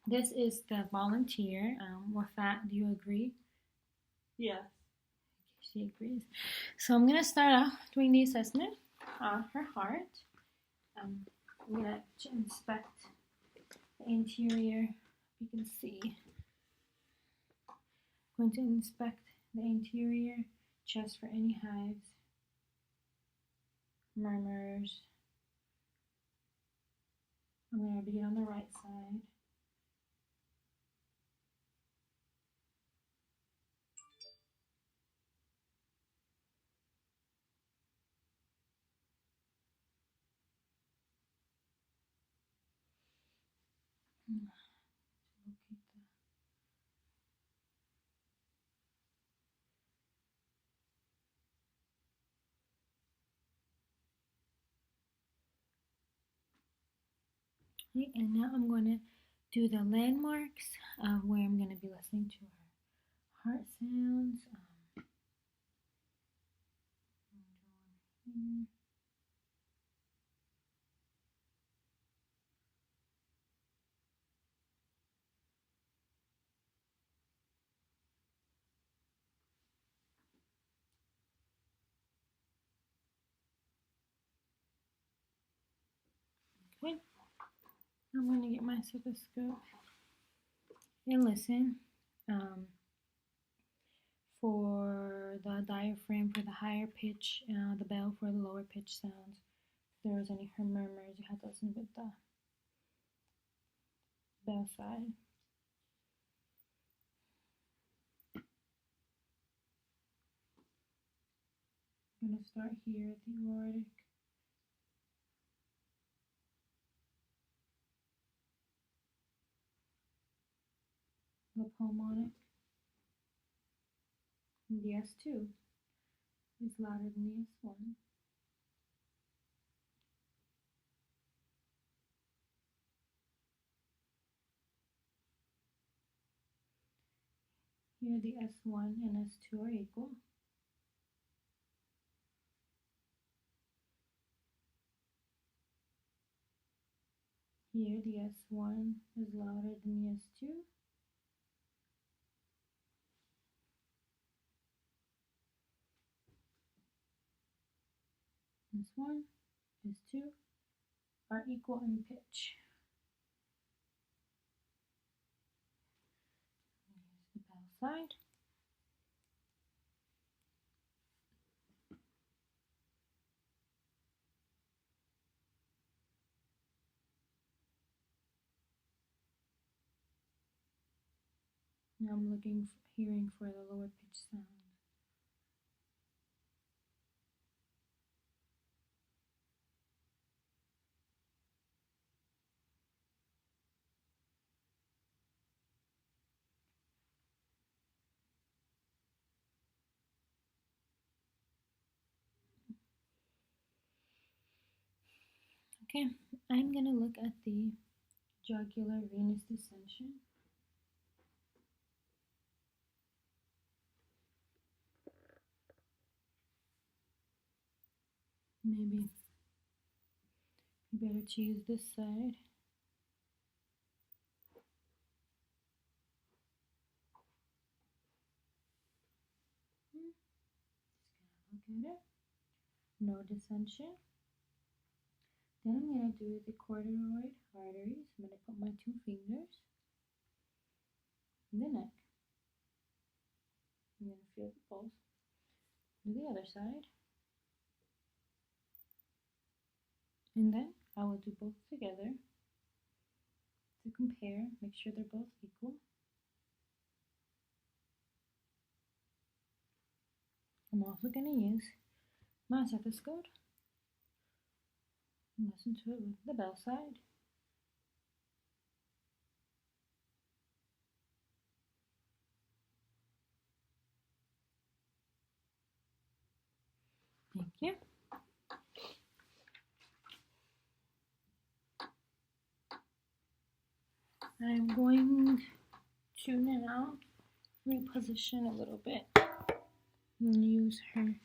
This is the volunteer. With that, do you agree? Yes. She agrees. So I'm gonna start off doing the assessment on her heart. I'm gonna inspect the interior. You can see. I'm going to inspect the interior chest for any hives, murmurs. I'm going to begin on the right side. Locate the okay, and now I'm going to do the landmarks of where I'm going to be listening to her heart sounds. Okay, I'm going to get my stethoscope and listen for the diaphragm for the higher pitch, the bell for the lower pitch sounds. If there was any murmurs, you have to listen with the bell side. I'm going to start here at the aortic. The pulmonic. And the S2 is louder than the S1. Here the S1 and S2 are equal. Here the S1 is louder than the S2. S1, S2 are equal in pitch. Here's the bell side. Now I'm hearing for the lower pitch sound. Okay, I'm gonna look at the jugular venous descension. Maybe you better choose this side. Just gonna look at it. No dissension. Then I'm going to do the corduroid arteries. I'm going to put my 2 fingers in the neck. I'm going to feel the pulse. Do the other side. And then I will do both together to compare, make sure they're both equal. I'm also going to use my stethoscope and listen to it with the bell side. Thank you. I'm going to now reposition a little bit and use her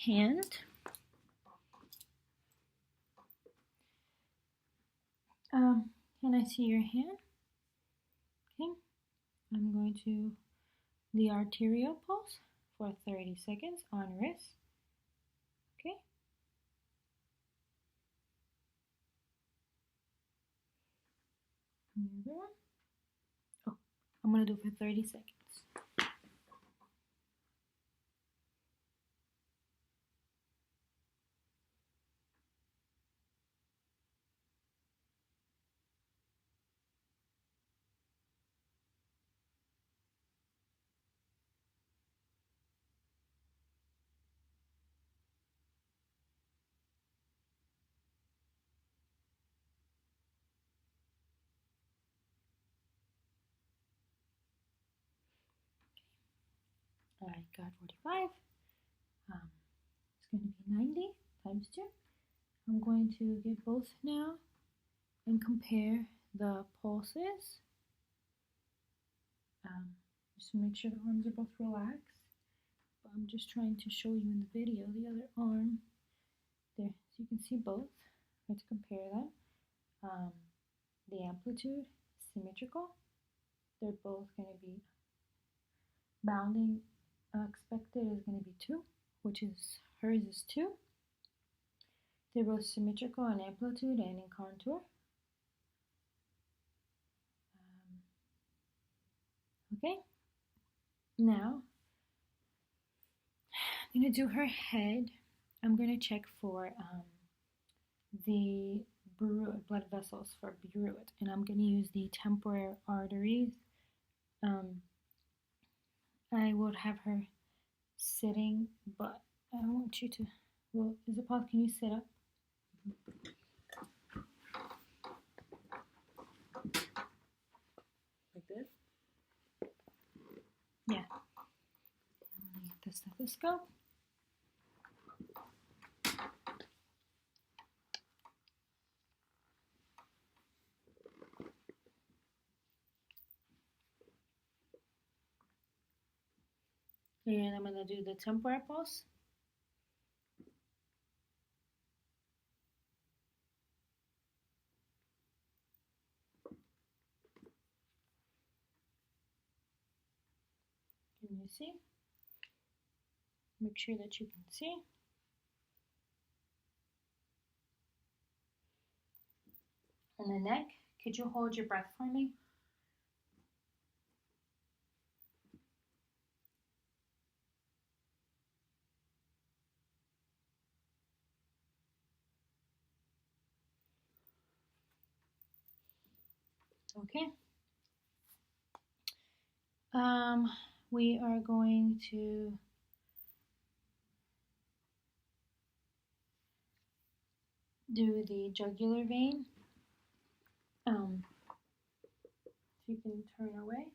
hand. Can I see your hand? I'm going to the arterial pulse for 30 seconds on wrist. Okay. And the other one. Oh, I'm going to do it for 30 seconds. I got 45. It's going to be 90 times 2. I'm going to get both now and compare the pulses. Just to make sure the arms are both relaxed. But I'm just trying to show you in the video the other arm. There, so you can see both. I'm going to compare them. The amplitude, symmetrical. They're both going to be bounding. Expected is going to be 2, which is hers is 2. They're both symmetrical in amplitude and in contour. Okay, now I'm going to do her head. I'm going to check for the blood vessels for Bruit, and I'm going to use the temporal arteries. I would have her sitting, but I don't want you to. Well, is it possible? Can you sit up? Like this? Yeah. I'm going to get the stethoscope. And I'm going to do the temporal pulse. Can you see? Make sure that you can see. And the neck, could you hold your breath for me? Okay. We are going to do the jugular vein. If you can turn away.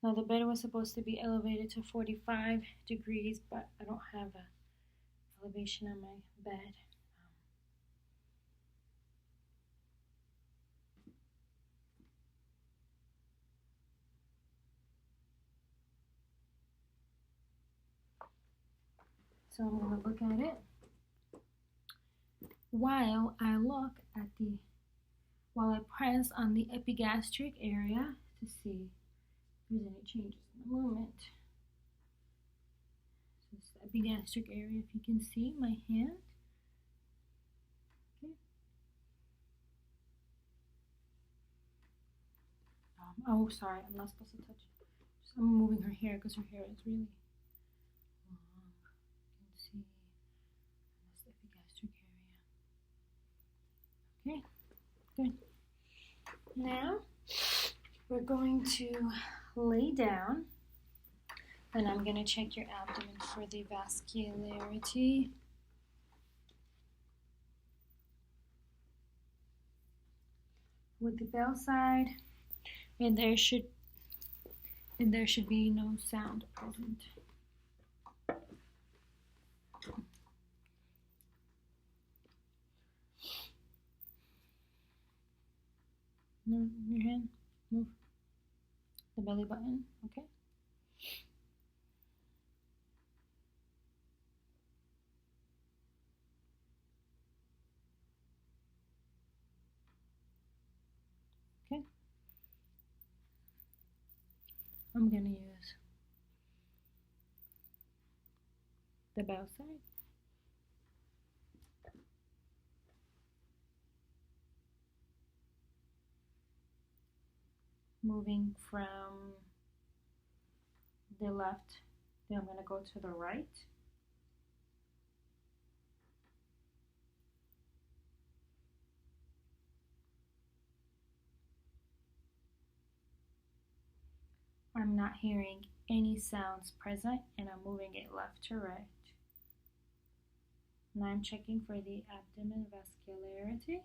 Now the bed was supposed to be elevated to 45 degrees, but I don't have a elevation on my bed. So I'm going to look at it while I press on the epigastric area to see if there's any changes in the movement. So it's the epigastric area, if you can see my hand. Okay. Oh, sorry, I'm not supposed to touch it. I'm moving her hair because her hair is really long. You can see that's the epigastric area. Okay, good. Now we're going to lay down, and I'm going to check your abdomen for the vascularity. With the bell side, and there should be no sound present. Move your hand. Move the belly button. Okay. Okay. I'm going to use the bow side. Moving from the left, then I'm going to go to the right. I'm not hearing any sounds present, and I'm moving it left to right. Now I'm checking for the abdomen vascularity.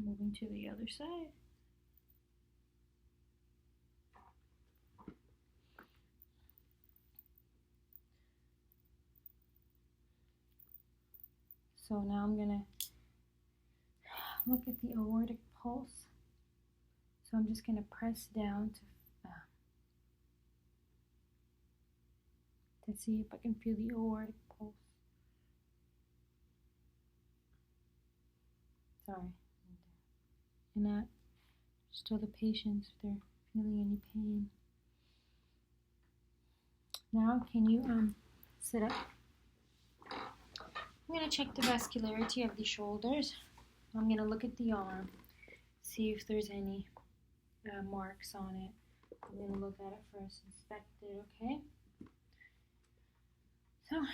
Moving to the other side. So now I'm going to look at the aortic pulse. So I'm just going to press down to see if I can feel the aortic pulse. Sorry. And not just tell the patients if they're feeling any pain. Now can you sit up? I'm going to check the vascularity of the shoulders. I'm going to look at the arm, see if there's any marks on it. I'm going to look at it first, inspect it, okay? So I'm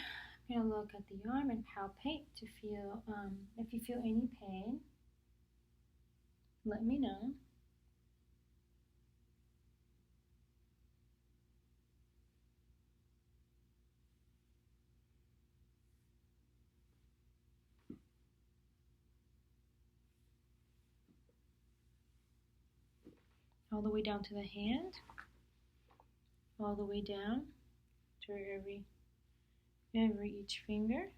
going to look at the arm and palpate to feel, if you feel any pain, let me know. All the way down to the hand, all the way down to every each finger.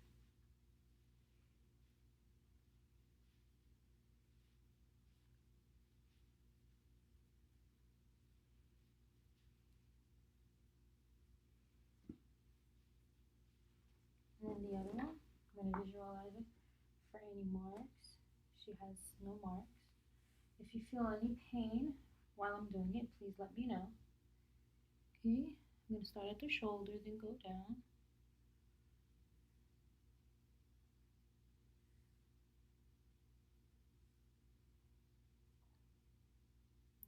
And then the other one, I'm going to visualize it for any marks. She has no marks. If you feel any pain while I'm doing it, please let me know. Okay, I'm going to start at the shoulder, then go down.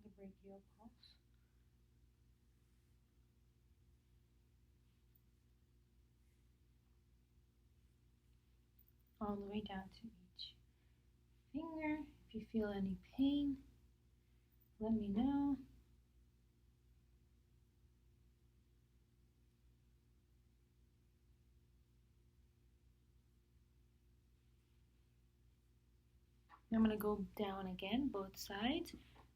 The brachial pulse. All the way down to each finger. If you feel any pain, let me know. I'm going to go down again, both sides,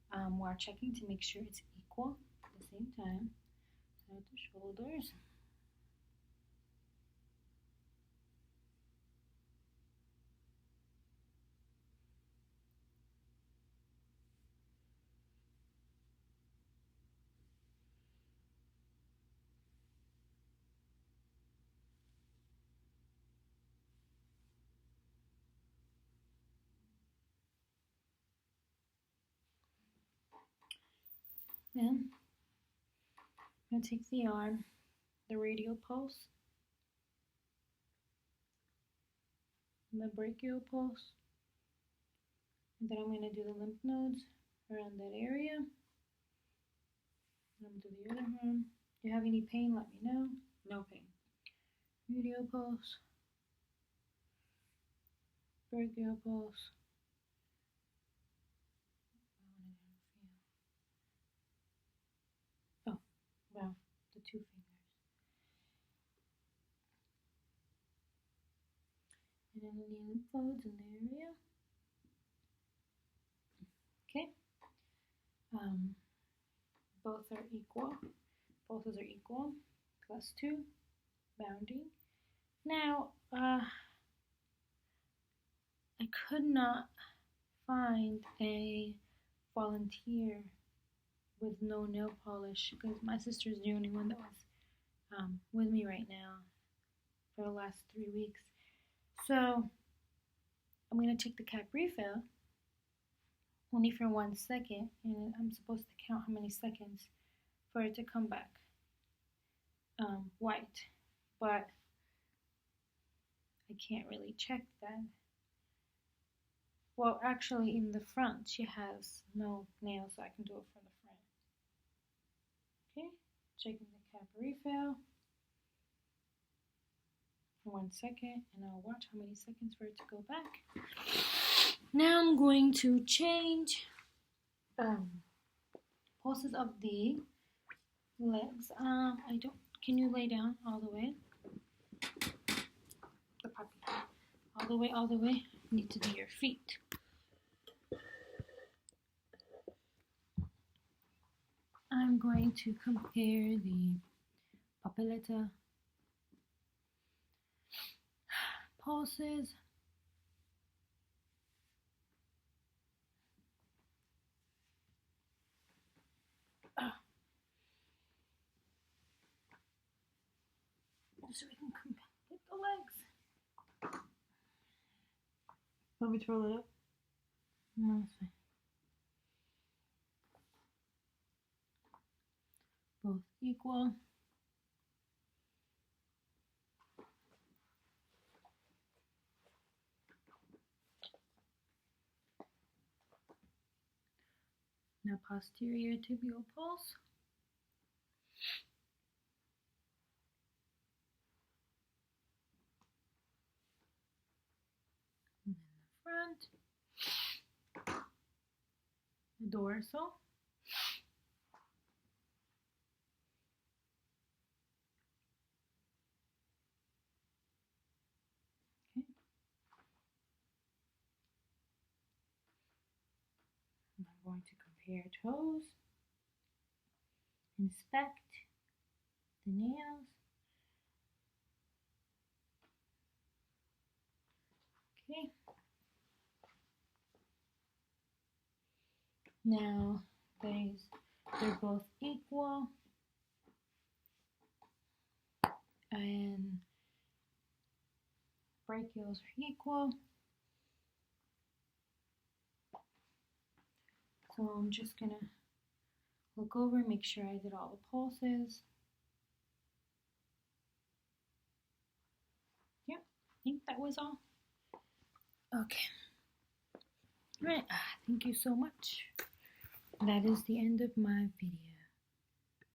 while checking to make sure it's equal at the same time. So at the shoulders. Then I'm going to take the arm, the radial pulse, and the brachial pulse. And then I'm going to do the lymph nodes around that area. I'm going to do the other arm. If you have any pain, let me know. No pain. Radial pulse, brachial pulse. Oh, wow, the two fingers. And then the lymph nodes in the area. Okay. Both are equal. Both are equal. +2. Bounding. Now, I could not find a volunteer with no nail polish because my sister's the only one that was with me right now for the last 3 weeks. So I'm gonna take the cap refill only for 1 second, and I'm supposed to count how many seconds for it to come back white, but I can't really check that. Well, actually, in the front, she has no nails, so I can do it from the front. Okay, checking the cap refill. 1 second, and I'll watch how many seconds for it to go back. Now I'm going to change pulses of the legs. I don't. Can you lay down all the way? The puppy. All the way. Need to do your feet. I'm going to compare the papilleta pulses. So we can complete the legs. Want me to roll it up? No, that's fine. Both equal. Now posterior tibial pulse. And then the front. The dorsal. Okay. And I'm going to compare toes. Inspect the nails. Okay. Now they're both equal, and brachials are equal. So I'm just gonna look over, make sure I did all the pulses. Yep, I think that was all. Okay. All right, thank you so much. That is the end of my video.